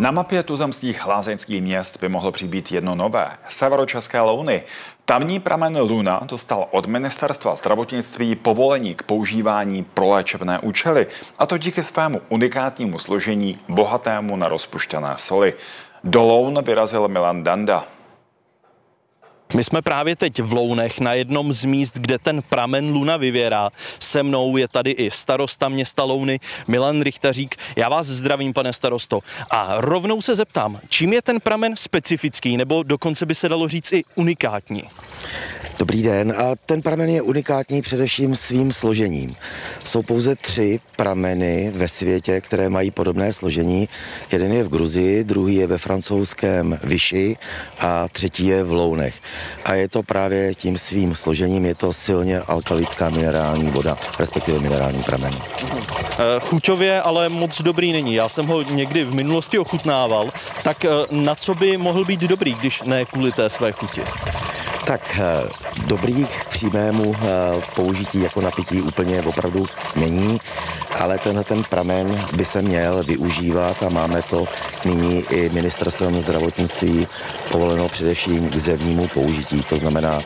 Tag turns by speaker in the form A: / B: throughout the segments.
A: Na mapě tuzemských lázeňských měst by mohlo přibýt jedno nové – severočeské Louny. Tamní pramen Luna dostal od ministerstva zdravotnictví povolení k používání pro léčebné účely, a to díky svému unikátnímu složení bohatému na rozpuštěné soli. Do Loun vyrazil Milan Danda.
B: My jsme právě teď v Lounech, na jednom z míst, kde ten pramen Luna vyvěrá. Se mnou je tady i starosta města Louny, Milan Richtařík. Já vás zdravím, pane starosto. A rovnou se zeptám, čím je ten pramen specifický, nebo dokonce by se dalo říct i unikátní?
C: Dobrý den. A ten pramen je unikátní především svým složením. Jsou pouze 3 prameny ve světě, které mají podobné složení. Jeden je v Gruzii, druhý je ve francouzském Vichy a třetí je v Lounech. A je to právě tím svým složením, je to silně alkalická minerální voda, respektive minerální pramen.
B: Chuťově ale moc dobrý není. Já jsem ho někdy v minulosti ochutnával. Tak na co by mohl být dobrý, když ne kvůli té své chuti?
C: Tak dobrý k přímému použití jako napití úplně opravdu není, ale ten pramen by se měl využívat a máme to nyní i ministerstvem zdravotnictví povoleno především k zevnímu použití. To znamená,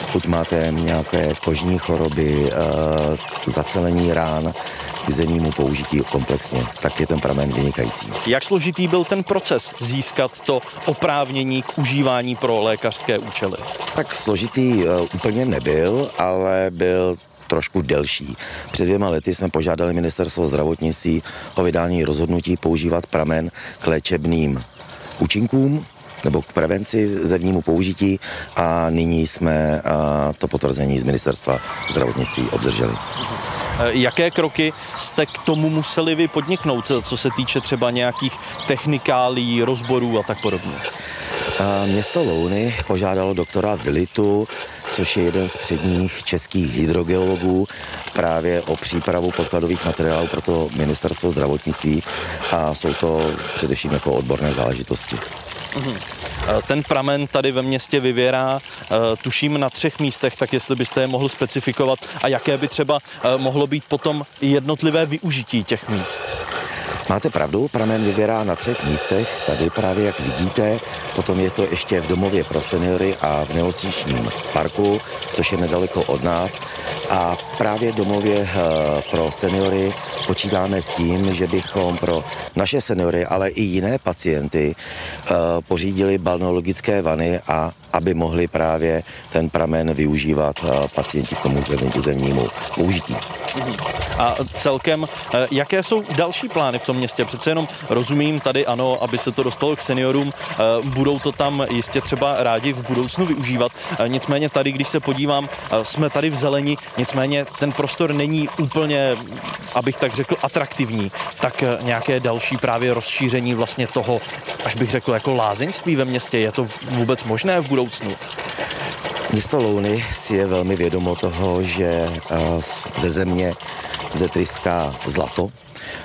C: pokud máte nějaké kožní choroby, zacelení rán, k zevnímu použití komplexně, tak je ten pramen vynikající.
B: Jak složitý byl ten proces získat to oprávnění k užívání pro lékařské účely?
C: Tak složitý úplně nebyl, ale byl trošku delší. Před 2 lety jsme požádali ministerstvo zdravotnictví o vydání rozhodnutí používat pramen k léčebným účinkům nebo k prevenci zevnímu použití a nyní jsme to potvrzení z ministerstva zdravotnictví obdrželi.
B: Jaké kroky jste k tomu museli vy podniknout, co se týče třeba nějakých technikálí, rozborů a tak podobně?
C: Město Louny požádalo doktora Vilitu, což je jeden z předních českých hydrogeologů, právě o přípravu podkladových materiálů pro to ministerstvo zdravotnictví a jsou to především jako odborné záležitosti.
B: Ten pramen tady ve městě vyvěrá, tuším na 3 místech, tak jestli byste je mohl specifikovat a jaké by třeba mohlo být potom jednotlivé využití těch míst.
C: Máte pravdu, pramen vyvěrá na 3 místech, tady právě jak vidíte, potom je to ještě v domově pro seniory a v nemocničním parku, což je nedaleko od nás. A právě v domově pro seniory počítáme s tím, že bychom pro naše seniory, ale i jiné pacienty pořídili balneologické vany a aby mohli právě ten pramen využívat pacienti k tomu zevnímu použití.
B: A celkem, jaké jsou další plány v tom městě? Přece jenom rozumím tady, ano, aby se to dostalo k seniorům, budou to tam jistě třeba rádi v budoucnu využívat. Nicméně tady, když se podívám, jsme tady v zeleni, nicméně ten prostor není úplně, abych tak řekl, atraktivní. Tak nějaké další právě rozšíření vlastně toho, až bych řekl, jako lázeňství ve městě, je to vůbec možné v budoucnu?
C: Město Louny si je velmi vědomo toho, že ze země zde tryská zlato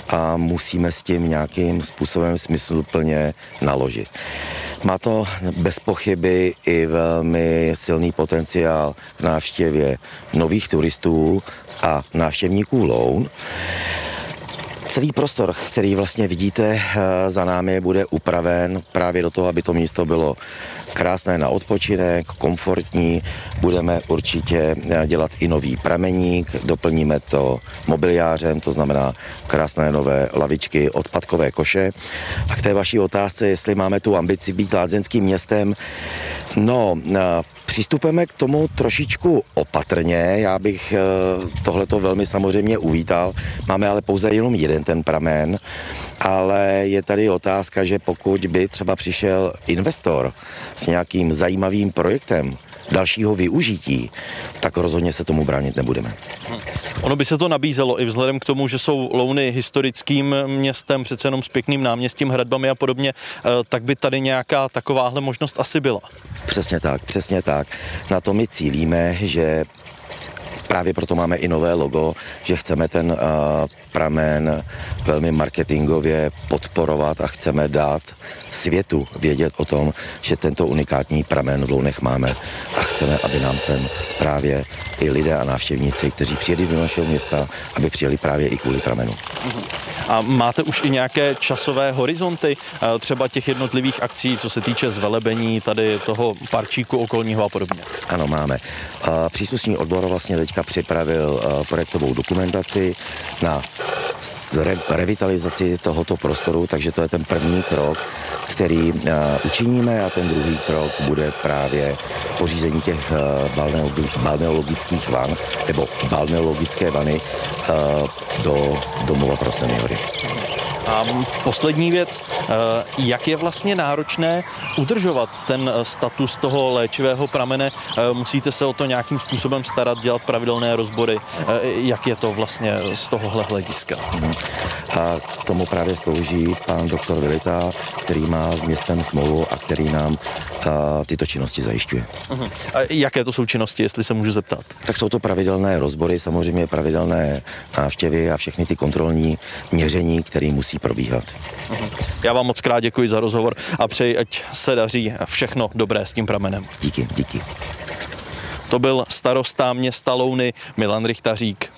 C: a musíme s tím nějakým způsobem smysluplně naložit. Má to bez pochyby i velmi silný potenciál k návštěvě nových turistů a návštěvníků Loun. Celý prostor, který vlastně vidíte za námi, bude upraven právě do toho, aby to místo bylo krásné na odpočinek, komfortní. Budeme určitě dělat i nový prameník, doplníme to mobiliářem, to znamená krásné nové lavičky, odpadkové koše. A k té vaší otázce, jestli máme tu ambici být lázeňským městem, no, přistupujeme k tomu trošičku opatrně, já bych tohleto velmi samozřejmě uvítal. Máme ale pouze jenom jeden ten pramen, ale je tady otázka, že pokud by třeba přišel investor s nějakým zajímavým projektem dalšího využití, tak rozhodně se tomu bránit nebudeme.
B: Ono by se to nabízelo i vzhledem k tomu, že jsou Louny historickým městem, přece jenom s pěkným náměstím, hradbami a podobně, tak by tady nějaká takováhle možnost asi byla.
C: Přesně tak, přesně tak. Na to my cílíme, že právě proto máme i nové logo, že chceme ten pramen velmi marketingově podporovat a chceme dát světu vědět o tom, že tento unikátní pramen v Lounech máme a chceme, aby nám sem právě i lidé a návštěvníci, kteří přijedou do našeho města, aby přijeli právě i kvůli pramenu.
B: A máte už i nějaké časové horizonty, třeba těch jednotlivých akcí, co se týče zvelebení tady toho parčíku okolního a podobně?
C: Ano, máme. Příslušný odbor vlastně teďka připravil projektovou dokumentaci na revitalizaci tohoto prostoru, takže to je ten první krok, který učiníme, a ten druhý krok bude právě pořízení těch balneologických van nebo balneologické vany do domova pro seniory.
B: A poslední věc, jak je vlastně náročné udržovat ten status toho léčivého pramene? Musíte se o to nějakým způsobem starat, dělat pravidelné rozbory? Jak je to vlastně z tohohle hlediska?
C: A k tomu právě slouží pan doktor Vilita, který má s městem smlouvu a který nám tyto činnosti zajišťuje.
B: A jaké to jsou činnosti, jestli se můžu zeptat?
C: Tak jsou to pravidelné rozbory, samozřejmě pravidelné návštěvy a všechny ty kontrolní měření, které musí probíhat.
B: Já vám moc krát děkuji za rozhovor a přeji, ať se daří všechno dobré s tím pramenem.
C: Díky.
B: To byl starosta města Louny Milan Rychtařík.